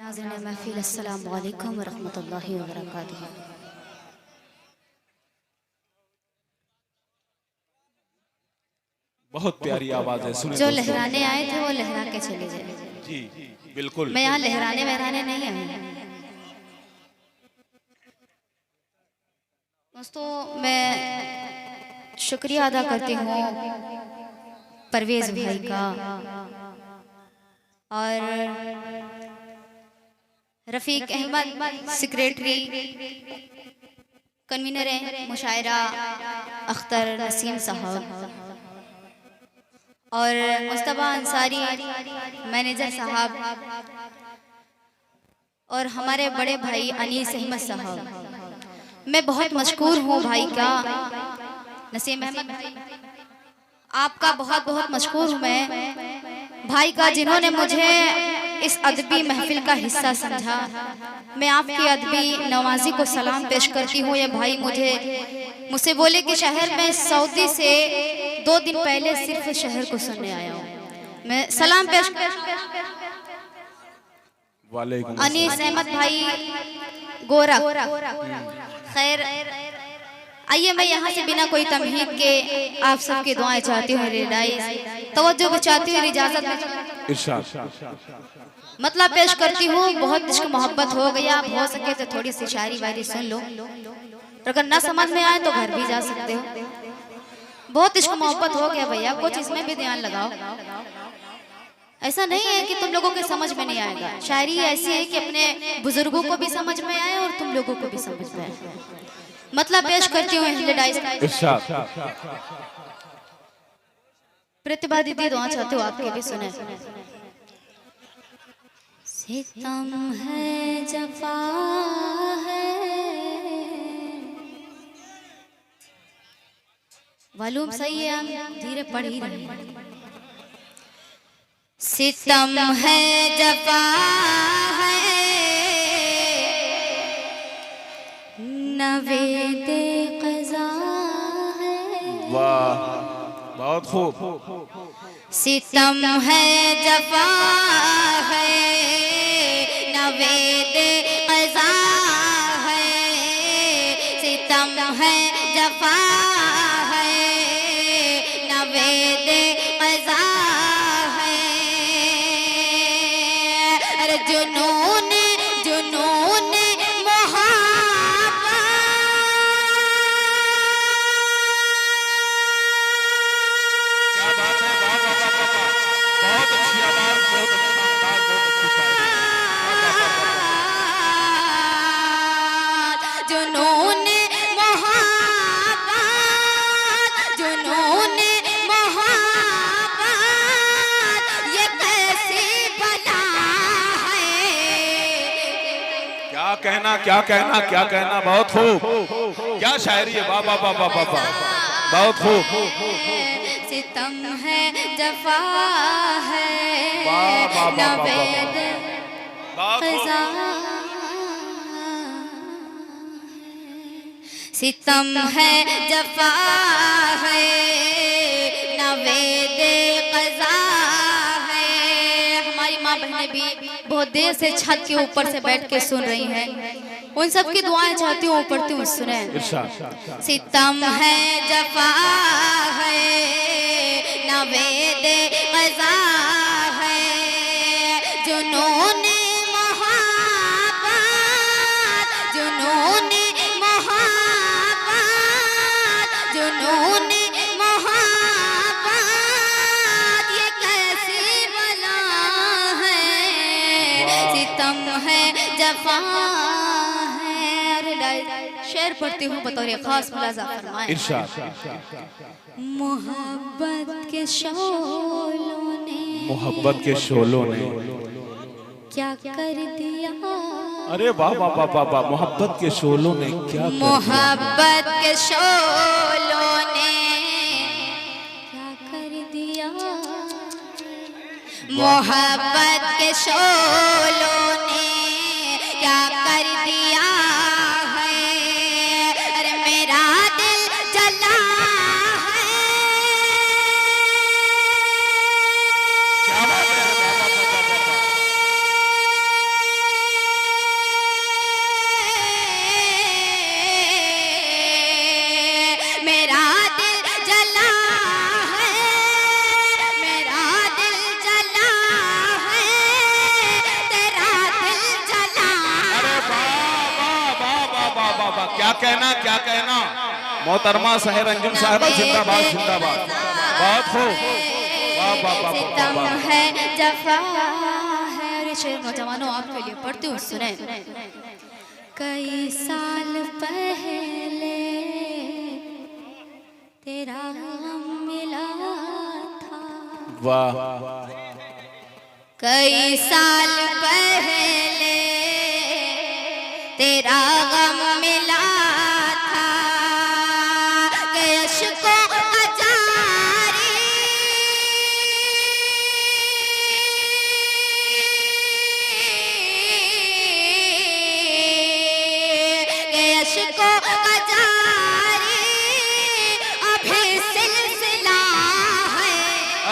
नाज़रीन महफ़िल, अस्सलामु अलैकुम व रहमतुल्लाहि व बरकातुहू। बहुत प्यारी आवाज है, सुनिए जो दोस्तों। लहराने आए थे वो लहरा के चले जाए। जी बिल्कुल। मैं यहाँ लहराने वहराने नहीं आई। दोस्तों, मैं शुक्रिया अदा करती हूँ परवेज़ भाई का और रफ़ीक अहमद सेक्रेटरी, कन्वीनर हैं मुशायरा अख्तर नसीम साहब और मुस्तफ़ा अंसारी मैनेजर साहब और हमारे बड़े भाई अनीस अहमद साहब। मैं बहुत मशकूर हूँ भाई का, नसीम अहमद भाई आपका बहुत बहुत मशकूर हूँ मैं भाई का, जिन्होंने मुझे इस अदबी महफिल का हिस्सा समझा। मैं आपकी अदबी नवाजी को सलाम पेश करती हूँ। ये भाई मुझसे बोले कि शहर में सऊदी से 2 दिन पहले सिर्फ शहर को सुनने आया हूँ। मैं सलाम पेश वालेकुम अनीस अहमद भाई गोरा। खैर आइए, मैं यहाँ से बिना कोई तमहीद के आप सबकी दुआएं चाहती हूँ, तवज्जो भी चाहती हूँ, इजाजत मतलब पेश करती हूँ। बहुत इश्क मोहब्बत हो गया, आप हो सके तो थोड़ी सी शायरी वायरी सुन लो, अगर ना समझ में आए तो घर भी जा सकते हो। बहुत इश्क मोहब्बत हो गया भैया, कुछ इसमें भी ध्यान लगाओ। ऐसा नहीं है कि तुम लोगों के समझ में नहीं आएगा। शायरी ऐसी है कि अपने बुजुर्गों को भी समझ में आए और तुम लोगों को भी समझ में आए। मतलब पेश करती हूँ प्रतिभा दीदी, दुआ चाहती हूँ आपके भी सुने। सितम है जफा है, वालूम सही है, हम धीरे पढ़ ही रहे हैं। सितम है जफा है, नवेदे क़ज़ा है। वाह, बहुत खूब। सितम है जफा है, नवेदे क़ज़ा है। सितम है जफा है, नवेदे क़ज़ा है। अरे जुनून जुनून क्या कहना, बहुत खूब। क्या शायरी है, वाह वाह वाह वाह वाह वाह, बहुत खूब। सितम है जफा है, नवेद क़ज़ा है। सितम है जफा है, नवेद क़ज़ा है। हमारी माँ बहनें भी बहुत देर से छत के ऊपर से बैठ के सुन रही हैं, उन सब की दुआएं चाहती हूँ, पढ़ती हूँ, सुने। सितम है जफा है, नवेद क़ज़ा है। जुनून मोहब्बत, जुनून मोहब्बत, जुनून मोहब्बत, ये कैसी बला है। सितम है जफा है। शेर पढ़ती हूँ, बतौर खास मुलाजा फरमाएं। मोहब्बत के शोलों ने क्या कर दिया। अरे वाह वाह वाह वाह वाह, मोहब्बत के शोलों ने क्या, मोहब्बत के शोलों ने क्या कर दिया। मोहब्बत के शोलों ने क्या कर दिया है। अरे मेरा दिल जला है, क्या बात है। क्या कहना क्या कहना। मोहतरमा शहर अंजुम साहिबा जिंदाबाद जिंदाबाद। बहुत खूब, वाह वाह वाह सितम है जफा है। अरे शेर नौजवानों आपके लिए पढ़ती हूँ, सुने। कई साल पहले तेरा गम मिला था। वाह। कई साल पहले तेरा गम मिला था कि अश्कों का जारी कि अश्कों का जारी अभी सिलसिला है।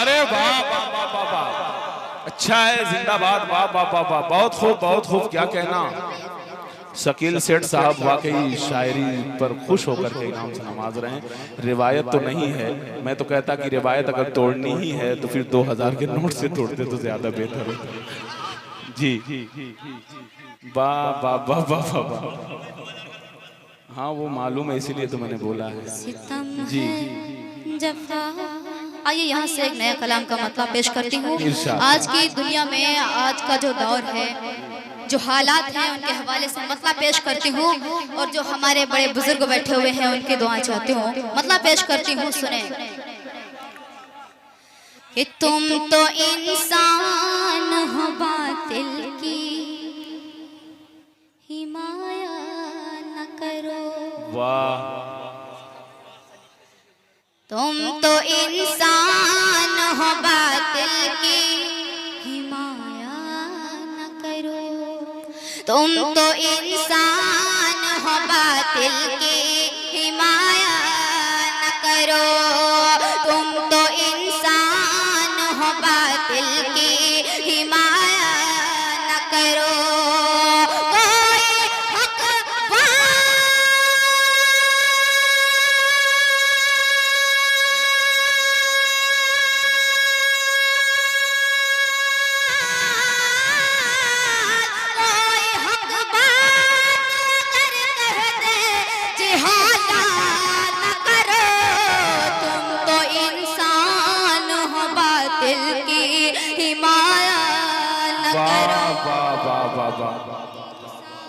अरे वाह वाह वाह वाह वाह, अच्छा है, जिंदाबाद, वाह वाह वाह वाह, बहुत खूब बहुत खूब, क्या कहना। शकील सेठ साहब वाकई शायरी पर खुश होकर के इनाम से नवाज रहे हैं। रिवायत तो नहीं है, मैं तो कहता कि रिवायत अगर तोड़नी ही है तो फिर 2000 के नोट से तोड़ते तो ज्यादा बेहतर होता। जी, वाह वाह वाह वाह वाह, हाँ वो मालूम है इसीलिए तो मैंने बोला है। जी, जफा। आइए यहाँ से एक नया कलाम का मतलब पेश करती हूँ। इरशाद। आज की दुनिया में आज का जो दौर है, जो हालात हैं, उनके हवाले से मतलब पेश करती हूँ। और जो हमारे बड़े बुजुर्ग बैठे हुए हैं उनकी दुआएं चाहती हूँ, मतलब पेश करती हूँ, सुने। कि तुम तो इंसान हो बातिल की हिमाया न करो। वाह। तुम तो इंसान हो बातिल की हिमाया न करो। तुम तो इंसान हो बातिल की हिमाया न करो। तुम तो इंसान हो बातिल की हिमाया न करो। कोई हक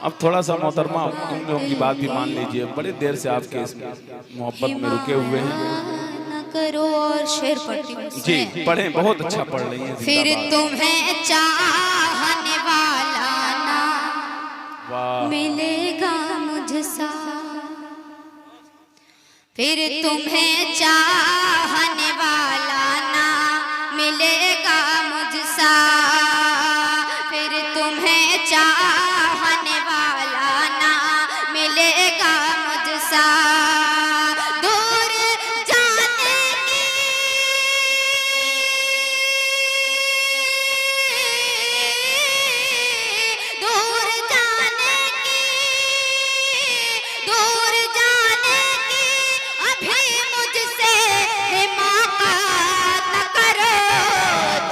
अब थोड़ा सा मोहतरमा इन लोगों की बात भी मान लीजिए, बड़े देर से आपके इस मोहब्बत में रुके हुए हैं। करो और शेर पढ़ती हूँ, जी पढ़ें, बहुत अच्छा पढ़ रही हैं। फिर तुम्हें चाहने वाला ना मिलेगा मुझसा। फिर तुम्हें चाहने वाला ना मिलेगा मुझसा। फिर तुम्हें चाहने वाला ना मिलेगा मुझसा। दूर जाने की दूर जाने की दूर जाने की अभी मुझसे हिमाकत न करो।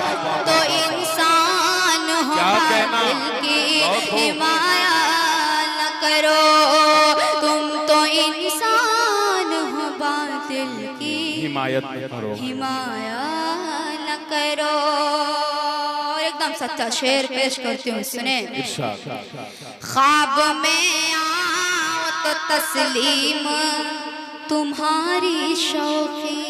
तुम तो इंसान हो बातिल की हिमाया न करो। तुम तो इंसान हो बातिल की हिमायत करो, हिमाया न करो। और एकदम सच्चा शेर पेश करती हूँ, सुने। इरशाद। ख्वाब में आओ तो तस्लीम तुम्हारी शौकी।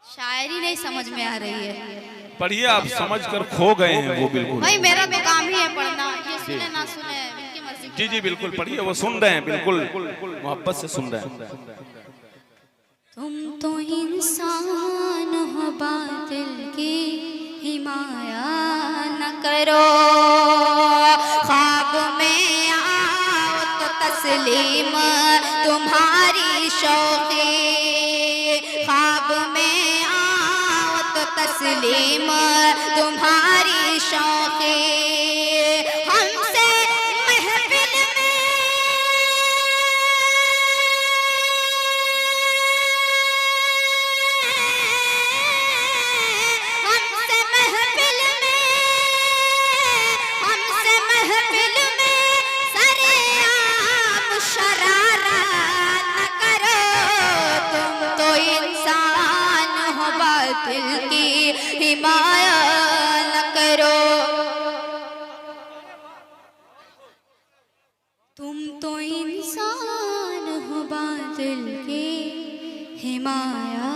शायरी नहीं समझ में आ रही है पढ़िए, आप समझ कर खो गए हैं वो बिल्कुल। भाई, मेरा तो काम ही है पढ़ना, ये सुने ना सुने इनकी मर्जी। जी जी बिल्कुल पढ़िए, वो सुन रहे हैं, बिल्कुल मोहब्बत से सुन रहे हैं। तुम तो इंसान हो बातिल की हिमाया न करो। ख्वाब में आओ तो तस्लीम तुम्हारी शौकी। ख्वाब में आओ तो तस्लीम तुम्हारी शौकी। हमसे महफिल में हमसे महफिल में सरे हिमाया न करो। तुम तो इंसान हो बादल के, हिमाया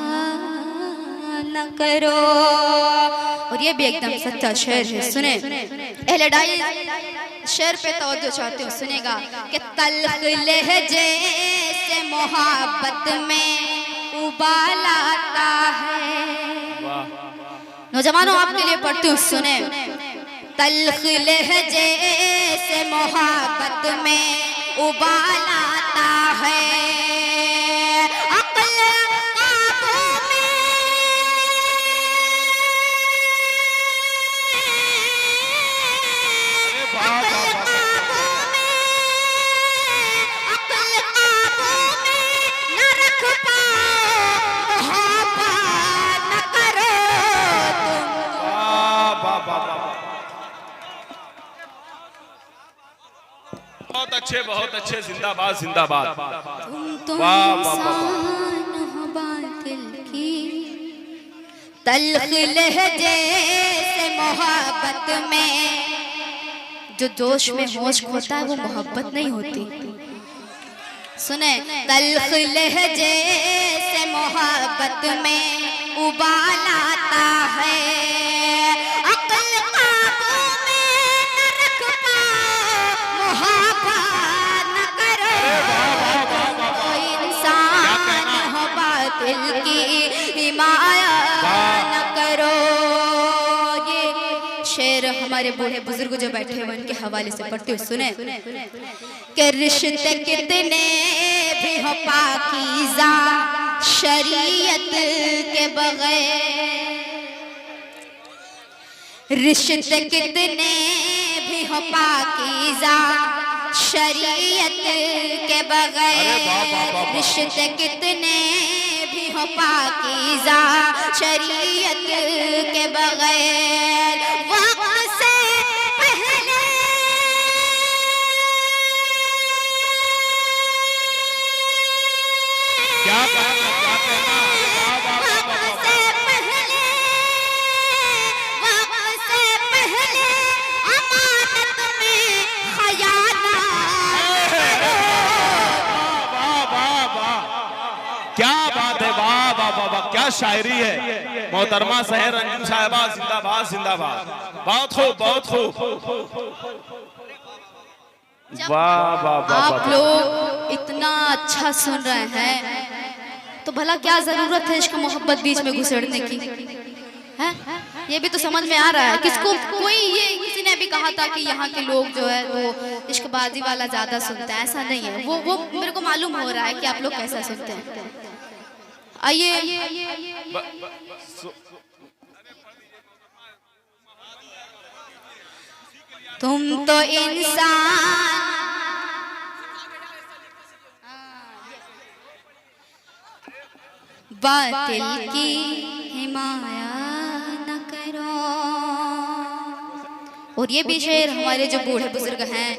न करो। और ये भी एकदम सच्चा शेर है, सुने। अहले डाइस शेर पे तवज्जो चाहते हो, सुनेगा कि तल्ख लहजे से मोहब्बत में उबाल आता है। नौजवानों आपके लिए पढ़ती हूँ, सुने। तल्ख लहजे से मोहब्बत में उबाल आता है। बहुत अच्छे, जिंदाबाद जिंदाबाद। तुम तो इंसान हो बातिल की, तल्ख लहजे से मोहब्बत में। जो जोश में होश खोता है वो मोहब्बत नहीं होती, सुने। तल्ख लहजे से मोहब्बत में उबाल आता है। अक्ल काबू में न रख पाओ, मोहब्बत न करो। कोई इंसान हो बातिल की, हिमायत न करो। ये शेर हमारे बूढ़े बुजुर्ग जो बैठे हुए उनके हवाले से पढ़ते हुए सुने कि रिश्ते कितने भी हो पाकीज़ा शरीयत के बगैर, रिश्ते कितने भी हो पाकीज़ा शरीयत के बगैर, रिश्ते कितने भी हो पाकीज़ा शरीयत के बगैर। वक्त से पहले क्या कहना, वक्त से पहले अमानत में खयानत क्या बात है, वाह वाह वाह वाह, क्या शायरी है। मोहतरमा सहर अंजुम साहिबा जिंदाबाद जिंदाबाद। बहुत खूब, बहुत खूब। वाह वाह वाह। आप लोग इतना अच्छा सुन रहे हैं तो भला क्या जरूरत है इश्क मोहब्बत बीच में घुसेड़ने की, है? ये भी तो समझ में आ रहा है किसको। कोई ये किसी ने भी कहा था कि यहाँ के लोग जो है वो इश्कबाजी वाला ज्यादा सुनते हैं, ऐसा नहीं है। वो मेरे को मालूम हो रहा है कि आप लोग कैसा सुनते हैं। आइए तुम तो इंसान, बातिल की हिमाया न करो। और ये भी शेर हमारे जो बूढ़े बुजुर्ग हैं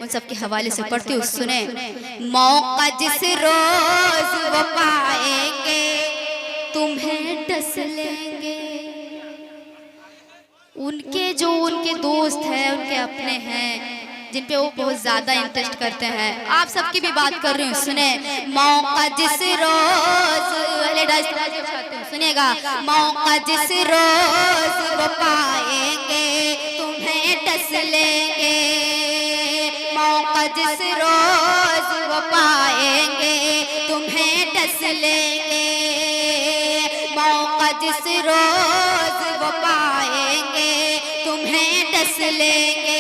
उन सब के हवाले से पढ़ती हूँ, सुने। मौका जिस रोज वो पाएंगे तुम्हें डस लेंगे। उनके दोस्त हैं, उनके अपने हैं जिन पे वो बहुत ज्यादा इंटरेस्ट करते हैं। आप सबकी भी बात कर रही हूँ, सुने। मौका जिस रोज, सुनेगा। मौका जिस रोज वो पाएंगे तुम्हें डस लेंगे। मौका जिस रोज वो पाएंगे तुम्हें डस लेंगे। मौका जिस रोज वो पाएंगे तुम्हें डस लेंगे।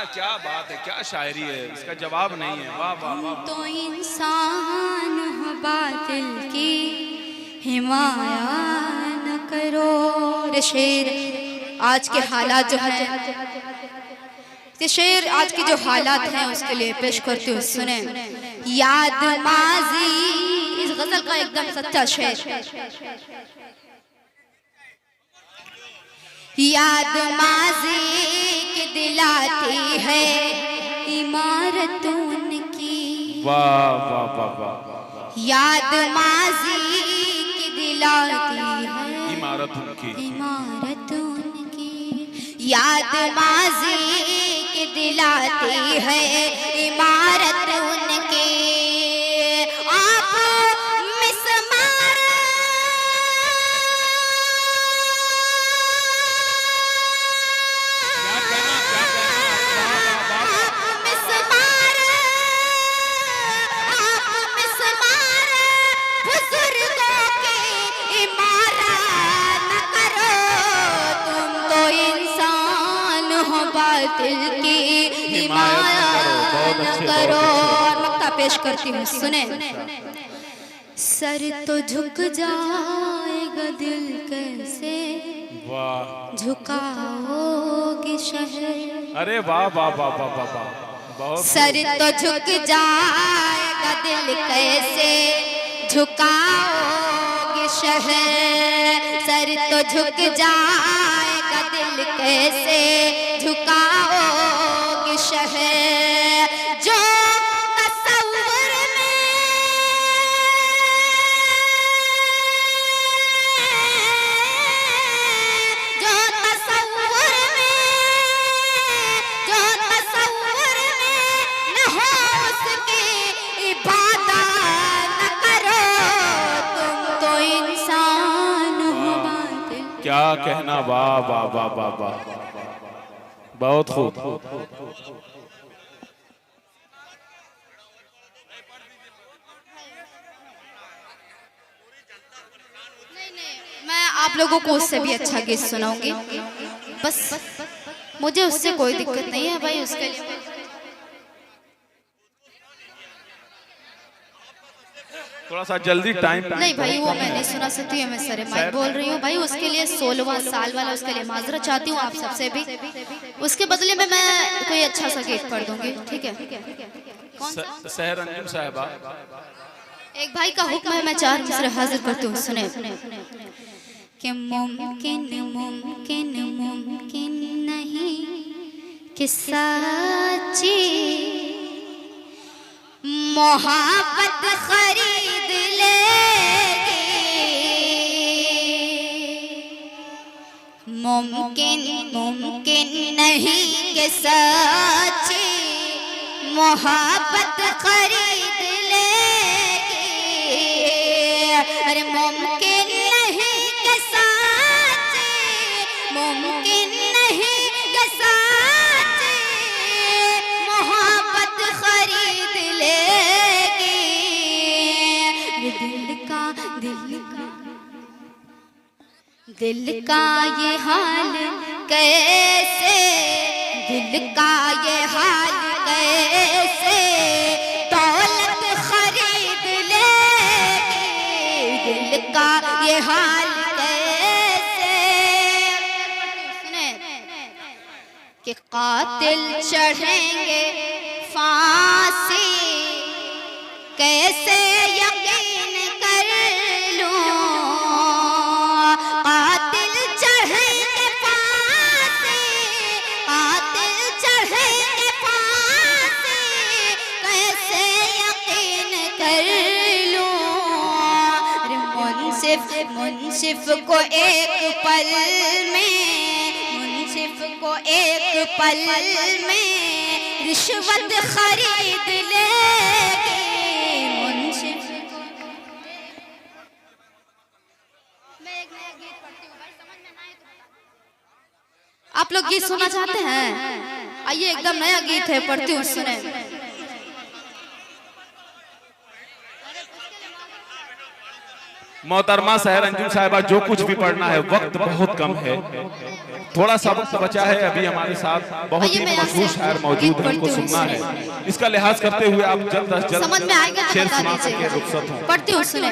क्या बात है, क्या शायरी है, इसका जवाब नहीं है। वाह वाह वाह। तो इंसान हो बातिल की हिमाया न करो। रे शेर आज के हालात जो हैं ये शेर आज के जो हालात हैं उसके लिए पेश करती हूँ, सुने। याद माजी, इस गजल का एकदम सच्चा शेर। याद माजी की दिलाती है इमारत उनकी, वाह वाह वाह वाह। याद माजी की दिलाती है इमारत उनकी, इमारत उनकी, याद माजी की दिलाती है इमारत उनकी। आप मिसमार बुजुर्गों की इमारत न करो, तुम तो इंसान हो, बातिल की हिमायत न करो। और मक्ता पेश करती हूँ, सुने। सर तो झुक जाएगा दिल कैसे वाह, झुकाओगे शहर। अरे वाह वाह वाह वाह वाह वाह, बहुत सर तो झुक जाएगा दिल कैसे झुकाओगे शहर, सर तो झुक जाएगा दिल कैसे झुकाओगे शहर। जो तसव्वुर में, जो तसव्वुर में, जो तसव्वुर में न हो उसकी इबादत न करो, तुम तो इंसान हो, बातिल। क्या कहना, वाह वाह वाह वाह वाह, बहुत खूब। मैं आप लोगों को उससे भी अच्छा गीत सुनाऊंगी, बस मुझे उससे कोई दिक्कत नहीं है भाई। उसके लिए थोड़ा सा जल्दी टाइम नहीं भाई, वो मैं नहीं सुना सकती हूँ, मैं सरे माइक बोल रही हूँ भाई। उसके लिए 16वां साल वाला, उसके लिए माजरत चाहती हूँ आप सबसे भी। उसके बदले में मैं कोई अच्छा सा गीत पढ़ दूंगी, ठीक है? कौन सा? सहर अंजुम साहिबा, एक भाई का हुक्म है, मैं 4 मिसरे हाजिर करती हूँ, सुने। कि मुमकिन मुमकिन मुमकिन नहीं कि सच्ची मोहब्बत खरीद लेगी, मुमकिन मुमकिन नहीं कि सच्ची मोहब्बत खरीद लेगी। अरे मुमकिन नहीं कि सच्ची, मुमकिन नहीं कि सच्ची मोहब्बत खरीद लेगी। दिल का ये हाल कैसे, दिल का ये हाल कैसे दौलत खरीद लेगी, दिल का ये हाल कैसे। सुने कि कातिल चढ़ेंगे फांसी, कैसे यकीन कर लूं, कातिल चढ़ेंगे फांसी, कातिल चढ़ेंगे फांसी, कैसे यकीन कर लूं। अरे मुंसिफ को एक पल में, मुंसिफ को एक पल में रिश्वत खरीद लेगी, मुंसिफ को। मैं एक नया गीत पढ़ती हूँ भाई, समझ में ना आए तो बता। आप लोग गीत सुनना चाहते हैं? आइए, एकदम नया गीत है, पढ़ती हूँ, सुने। मोहतरमा सहर अंजुम साहिबा, जो कुछ भी पढ़ना है, वक्त बहुत कम है, थोड़ा सा वक्त बचा है। अभी हमारे साथ बहुत ही मशहूर शायर मौजूद हैं, उनको सुनना है। इसका लिहाज करते हुए आप जल्द अज जल्द समझ में आएगा तो शेर बता सुना दीजिए। सके, रुखसत हो। पढ़ती हूँ, सुने।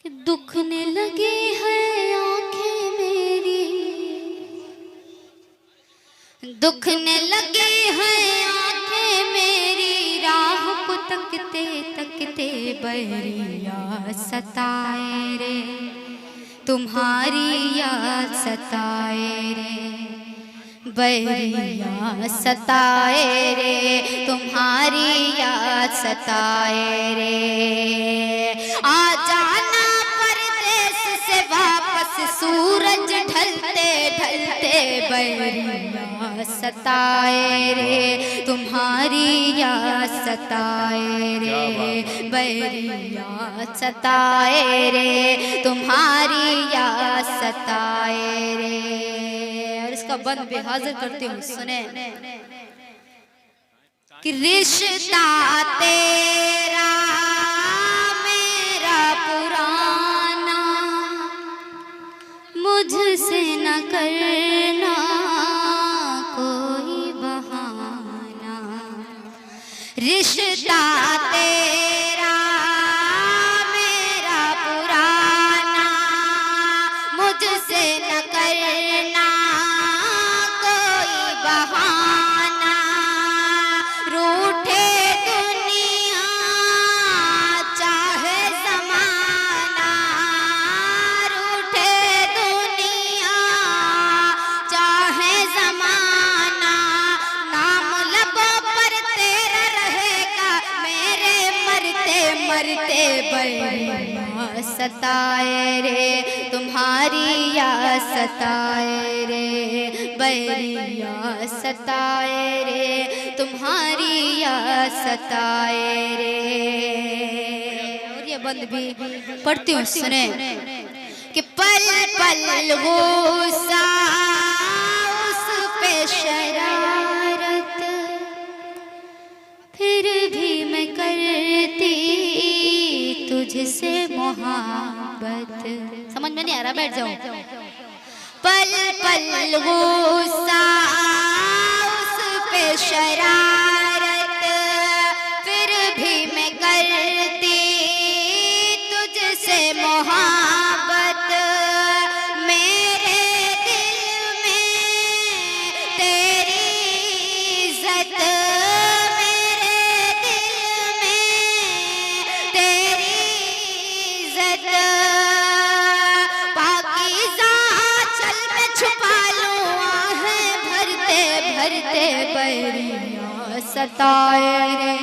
कि दुखने लगी है आंखें में दुखने लगे हैं आंखें मेरी राह को तकते तकते बैरिया सताए रे तुम्हारी याद सताए रे बैरिया सताए रे तुम्हारी याद सताए रे आ जाना परदेस से वापस सूरज ढलते ढलते बैरिया सताए रे तुम्हारी याद सताए रे बैरिया सताए रे तुम्हारी याद सताए रे। और इसका बंद भी हाजिर करती हूँ, सुने कि रिश्ता तेरा मेरा पुराना मुझसे न करना कोई बहाना, रिश्ता तेरा मेरा पुराना मुझसे न करना कोई बहाना, रूठे दुनिया चाहे ज़माना, रूठे दुनिया चाहे ज़माना, नाम लबों पर तेरा रहेगा मेरे मरते मरते बैरिया सताए रे तुम्हारी याद सताए रे बैरिया सताए रे तुम्हारी याद सताए रे। और ये बंद भी पढ़ती हूँ, सुने कि पल पल गुस्सा उस पे शरारत फिर भी मैं करती तुझसे मोहब्बत। समझ में नहीं आ रहा, बैठ जाओ। पल पल गुस्सा उस पे शरारत फिर भी मैं करती तुझसे मोहब्बत, मेरे दिल में तेरी इज्जत, मेरे दिल में तेरी इज्जत, पाकीज़ा चल मैं छुपा लूं आहें भरते भरते बैरिया सताए रे।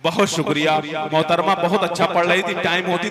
बहुत शुक्रिया मोहतरमा, बहुत अच्छा पढ़ रही थी, टाइम होती